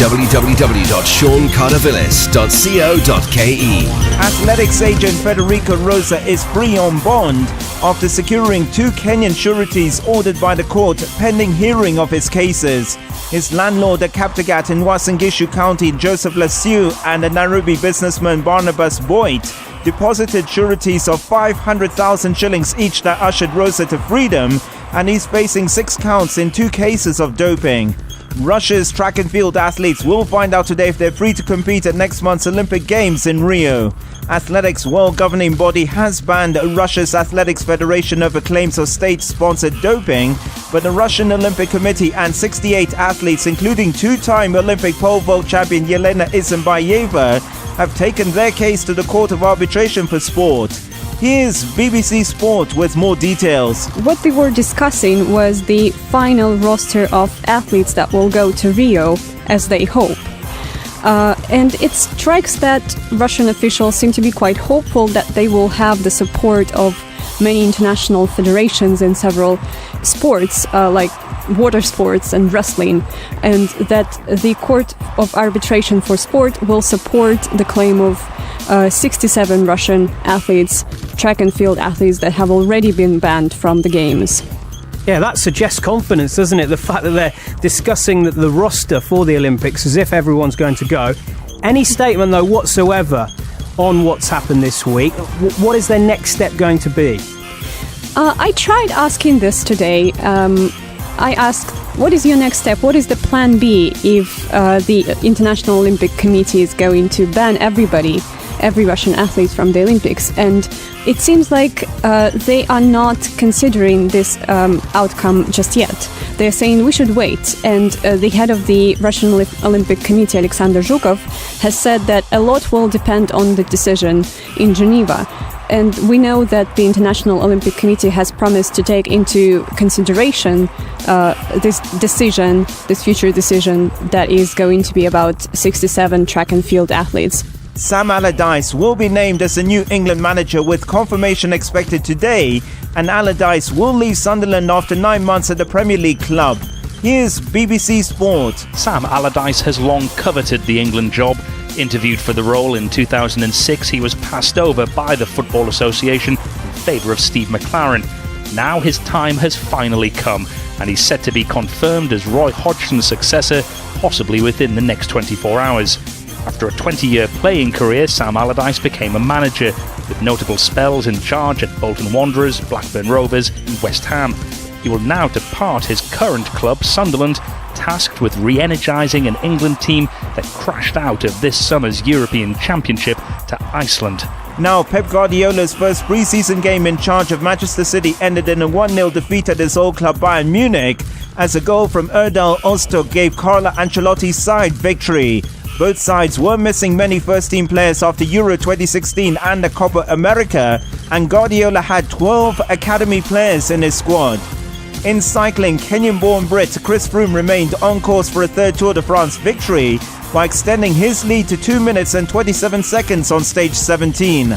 www.seancardavillis.co.ke. Athletics agent Federico Rosa is free on bond after securing 2 Kenyan sureties ordered by the court pending hearing of his cases. His landlord at Kaptagat in Uasin Gishu County, Joseph Lasiu, and the Nairobi businessman Barnabas Boyd deposited sureties of 500,000 shillings each that ushered Rosa to freedom, and he's facing 6 counts in 2 cases of doping. Russia's track and field athletes will find out today if they're free to compete at next month's Olympic Games in Rio. Athletics' world governing body has banned Russia's Athletics Federation over claims of state-sponsored doping, but the Russian Olympic Committee and 68 athletes, including 2-time Olympic pole vault champion Yelena Isinbayeva, have taken their case to the Court of Arbitration for Sport. Here's BBC Sport with more details. What they were discussing was the final roster of athletes that will go to Rio, as they hope. And it strikes that Russian officials seem to be quite hopeful that they will have the support of many international federations in several sports, like water sports and wrestling, and that the Court of Arbitration for Sport will support the claim of 67 Russian athletes, track and field athletes, that have already been banned from the Games. Yeah, that suggests confidence, doesn't it? The fact that they're discussing the roster for the Olympics as if everyone's going to go. Any statement, though, whatsoever on what's happened this week? What is their next step going to be? I tried asking this today. I asked, what is your next step? What is the plan B if the International Olympic Committee is going to ban every Russian athlete from the Olympics? And it seems like they are not considering this outcome just yet. They're saying we should wait. And the head of the Russian Olympic Committee, Alexander Zhukov, has said that a lot will depend on the decision in Geneva. And we know that the International Olympic Committee has promised to take into consideration this future decision that is going to be about 67 track and field athletes. Sam Allardyce will be named as the new England manager with confirmation expected today, and Allardyce will leave Sunderland after 9 months at the Premier League club. Here's BBC Sport. Sam Allardyce has long coveted the England job. Interviewed for the role in 2006, he was passed over by the Football Association in favour of Steve McLaren. Now his time has finally come, and he's set to be confirmed as Roy Hodgson's successor, possibly within the next 24 hours. After a 20-year playing career, Sam Allardyce became a manager, with notable spells in charge at Bolton Wanderers, Blackburn Rovers and West Ham. He will now depart his current club, Sunderland, tasked with re-energising an England team that crashed out of this summer's European Championship to Iceland. Now, Pep Guardiola's first pre-season game in charge of Manchester City ended in a 1-0 defeat at his old club Bayern Munich, as a goal from Erdal Öztürk gave Carlo Ancelotti's side victory. Both sides were missing many first-team players after Euro 2016 and the Copa America, and Guardiola had 12 academy players in his squad. In cycling, Kenyan-born Brit Chris Froome remained on course for a third Tour de France victory by extending his lead to 2 minutes and 27 seconds on stage 17.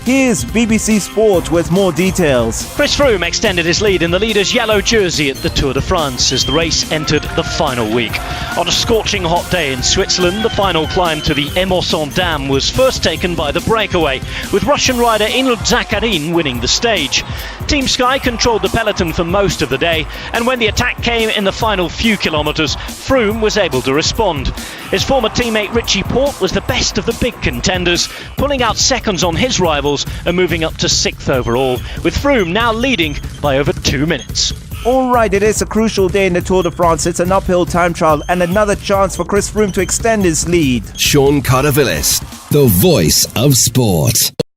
Here's BBC Sport with more details. Chris Froome extended his lead in the leader's yellow jersey at the Tour de France as the race entered the final week. On a scorching hot day in Switzerland, the final climb to the Emosson Dam was first taken by the breakaway, with Russian rider Inul Zakharin winning the stage. Team Sky controlled the peloton for most of the day, and when the attack came in the final few kilometres, Froome was able to respond. His former teammate Richie Porte was the best of the big contenders, pulling out seconds on his rivals and moving up to 6th overall, with Froome now leading by over 2 minutes. All right, it is a crucial day in the Tour de France. It's an uphill time trial and another chance for Chris Froome to extend his lead. Sean Cardavillis, the voice of sport.